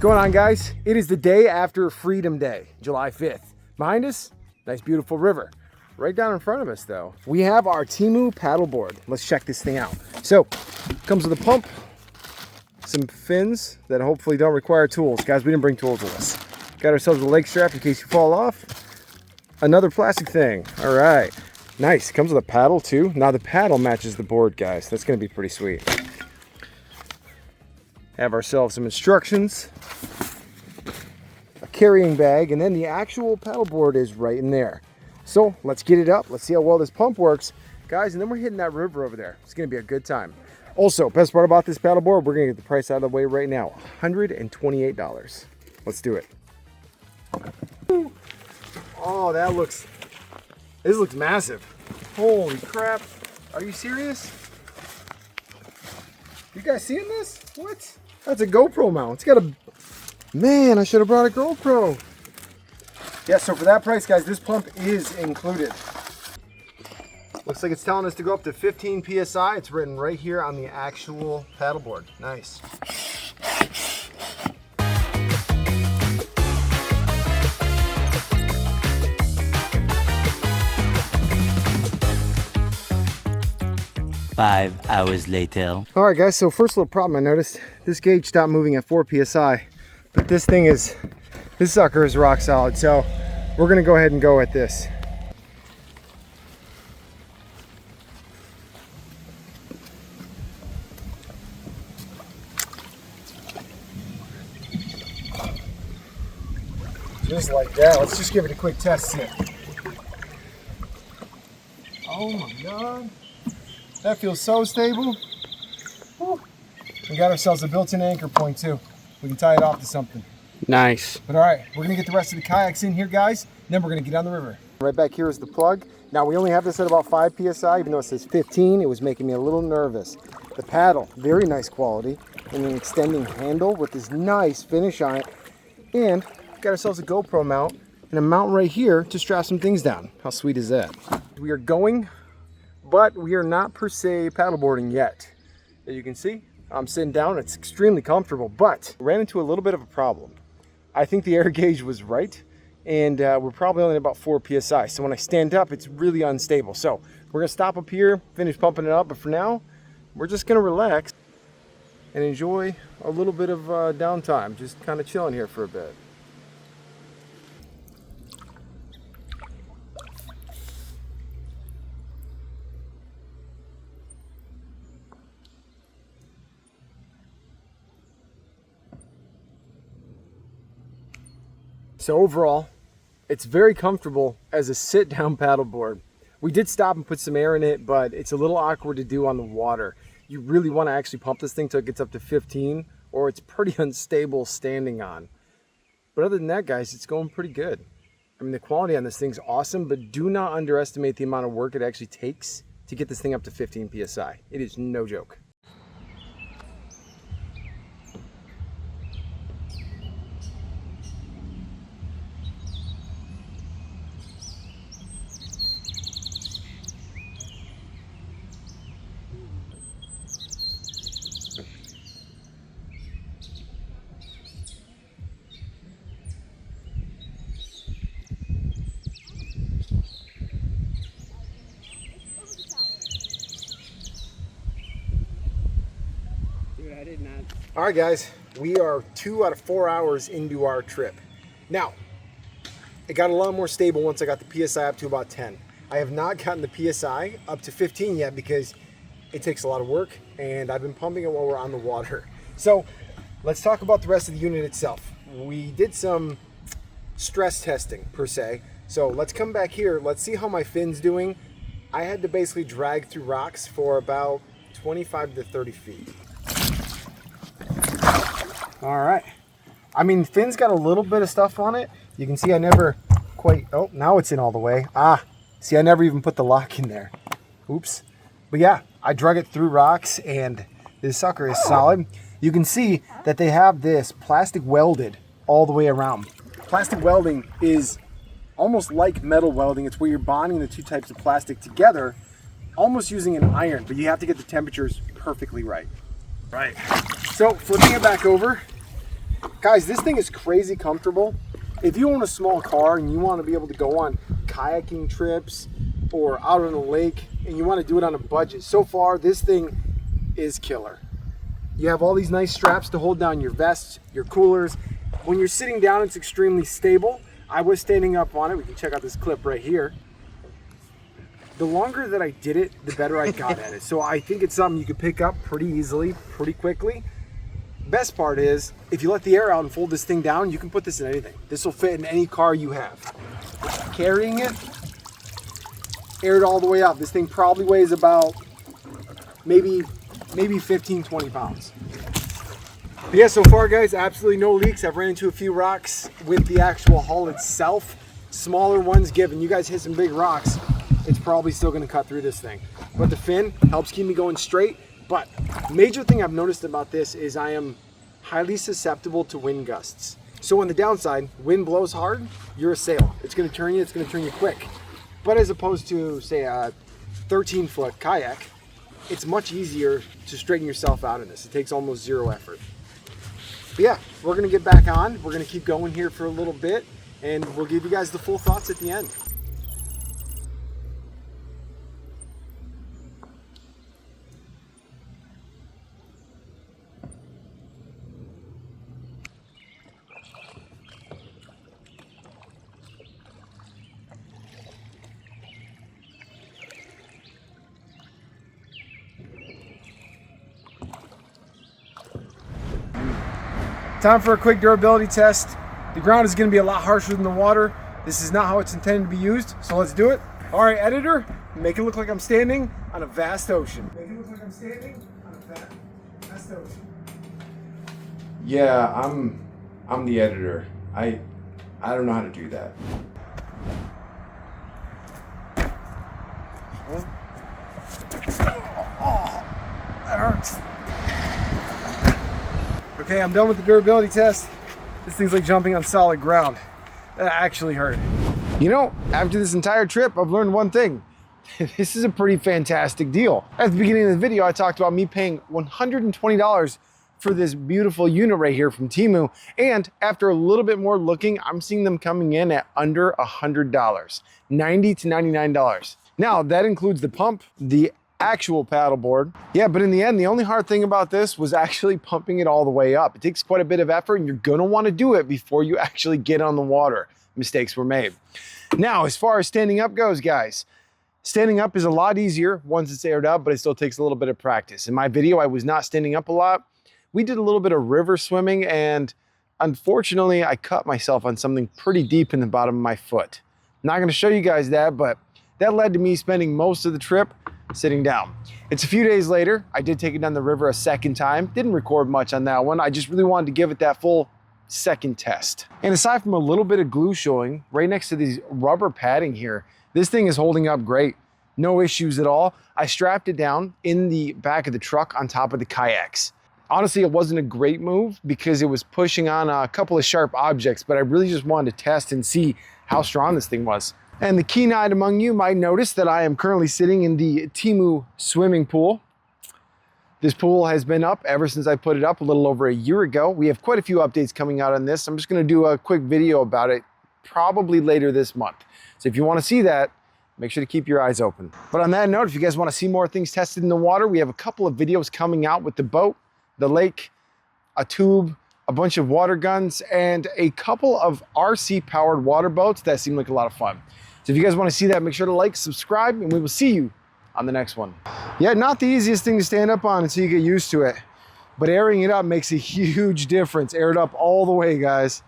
going on, guys? It is the day after Freedom Day, July 5th. Behind us, nice beautiful river. Right down in front of us though, we have our TEMU paddleboard. Let's check this thing out. So, comes with a pump, some fins that hopefully don't require tools. Guys, we didn't bring tools with us. Got ourselves a leg strap in case you fall off. Another plastic thing. All right, nice. Comes with a paddle too. Now the paddle matches the board, guys. That's gonna be pretty sweet. Have ourselves some instructions, a carrying bag, and then the actual paddleboard is right in there. So let's get it up. Let's see how well this pump works, guys, and then we're hitting that river over there. It's gonna be a good time. Also, best part about this paddleboard, we're gonna get the price out of the way right now. $128. Let's do it. Oh, this looks massive. Holy crap. Are you serious? You guys seeing this? What? That's a GoPro mount. It's got a, man, I should have brought a GoPro. Yeah, so for that price, guys, this pump is included. Looks like it's telling us to go up to 15 PSI. It's written right here on the actual paddleboard. Nice. Five hours later. All right, guys, so first little problem I noticed, this gauge stopped moving at 4 PSI, but this sucker is rock solid. So we're gonna go ahead and go at this. Just like that. Let's just give it a quick test sit. Oh my God. That feels so stable. Woo. We got ourselves a built-in anchor point too. We can tie it off to something. Nice. But all right, we're gonna get the rest of the kayaks in here, guys. Then we're gonna get on the river. Right back here is the plug. Now we only have this at about 5 PSI, even though it says 15, it was making me a little nervous. The paddle, very nice quality, and an extending handle with this nice finish on it. And got ourselves a GoPro mount and a mount right here to strap some things down. How sweet is that? We are going, but we are not per se paddleboarding yet. As you can see, I'm sitting down, it's extremely comfortable, but ran into a little bit of a problem. I think the air gauge was right, and we're probably only at about 4 PSI. So when I stand up, it's really unstable. So we're gonna stop up here, finish pumping it up, but for now, we're just gonna relax and enjoy a little bit of downtime, just kind of chilling here for a bit. So overall, it's very comfortable as a sit-down paddleboard. We did stop and put some air in it, but it's a little awkward to do on the water. You really want to actually pump this thing till it gets up to 15, or it's pretty unstable standing on. But other than that, guys, it's going pretty good. I mean, the quality on this thing's awesome, but do not underestimate the amount of work it actually takes to get this thing up to 15 PSI. It is no joke. All right, guys, we are 2 out of 4 hours into our trip. Now, it got a lot more stable once I got the PSI up to about 10. I have not gotten the PSI up to 15 yet because it takes a lot of work, and I've been pumping it while we're on the water. So let's talk about the rest of the unit itself. We did some stress testing per se. So let's come back here. Let's see how my fin's doing. I had to basically drag through rocks for about 25 to 30 feet. All right. I mean, fin's got a little bit of stuff on it. You can see I never quite, oh, now it's in all the way. Ah, see, I never even put the lock in there. Oops. But yeah, I drug it through rocks and this sucker is solid. You can see that they have this plastic welded all the way around. Plastic welding is almost like metal welding. It's where you're bonding the two types of plastic together, almost using an iron, but you have to get the temperatures perfectly right. Right. So flipping it back over, Guys, this thing is crazy comfortable. If you own a small car and you want to be able to go on kayaking trips or out on a lake and you want to do it on a budget, so far this thing is killer. You have all these nice straps to hold down your vests, your coolers. When you're sitting down, it's extremely stable. I was standing up on it. We can check out this clip right here. The longer that I did it, the better I got at it. So I think it's something you could pick up pretty easily, pretty quickly. Best part is, if you let the air out and fold this thing down, you can put this in anything. This will fit in any car you have. Carrying it, aired all the way up. This thing probably weighs about maybe 15, 20 pounds. But yeah, so far guys, absolutely no leaks. I've ran into a few rocks with the actual hull itself. Smaller ones given. You guys hit some big rocks, it's probably still gonna cut through this thing. But the fin helps keep me going straight. But major thing I've noticed about this is I am highly susceptible to wind gusts. So on the downside, wind blows hard, you're a sail. It's gonna turn you quick. But as opposed to say a 13-foot kayak, it's much easier to straighten yourself out in this. It takes almost zero effort. But yeah, we're gonna get back on. We're gonna keep going here for a little bit and we'll give you guys the full thoughts at the end. Time for a quick durability test. The ground is going to be a lot harsher than the water. This is not how it's intended to be used, so let's do it. All right, editor, make it look like I'm standing on a vast ocean. Make it look like I'm standing on a vast ocean. Yeah, I'm the editor. I don't know how to do that. Oh, that hurts. Okay, I'm done with the durability test. This thing's like jumping on solid ground. That actually hurt. You know, after this entire trip, I've learned one thing. This is a pretty fantastic deal. At the beginning of the video, I talked about me paying $120 for this beautiful unit right here from TEMU. And after a little bit more looking, I'm seeing them coming in at under $100, $90 to $99. Now, that includes the pump, the actual paddleboard. Yeah, but in the end, the only hard thing about this was actually pumping it all the way up. It takes quite a bit of effort and you're gonna wanna do it before you actually get on the water. Mistakes were made. Now, as far as standing up goes, guys, standing up is a lot easier once it's aired up, but it still takes a little bit of practice. In my video, I was not standing up a lot. We did a little bit of river swimming and unfortunately, I cut myself on something pretty deep in the bottom of my foot. Not gonna show you guys that, but that led to me spending most of the trip sitting down. It's a few days later. I did take it down the river a second time. Didn't record much on that one. I just really wanted to give it that full second test. And aside from a little bit of glue showing right next to these rubber padding here, this thing is holding up great. No issues at all. I strapped it down in the back of the truck on top of the kayaks. Honestly, it wasn't a great move because it was pushing on a couple of sharp objects, but I really just wanted to test and see how strong this thing was. And the keen-eyed among you might notice that I am currently sitting in the TEMU swimming pool. This pool has been up ever since I put it up a little over a year ago. We have quite a few updates coming out on this. I'm just gonna do a quick video about it probably later this month. So if you wanna see that, make sure to keep your eyes open. But on that note, if you guys wanna see more things tested in the water, we have a couple of videos coming out with the boat, the lake, a tube, a bunch of water guns, and a couple of RC-powered water boats that seem like a lot of fun. So if you guys want to see that, make sure to like, subscribe, and we will see you on the next one. Yeah, not the easiest thing to stand up on until you get used to it, but airing it up makes a huge difference. Air it up all the way, guys.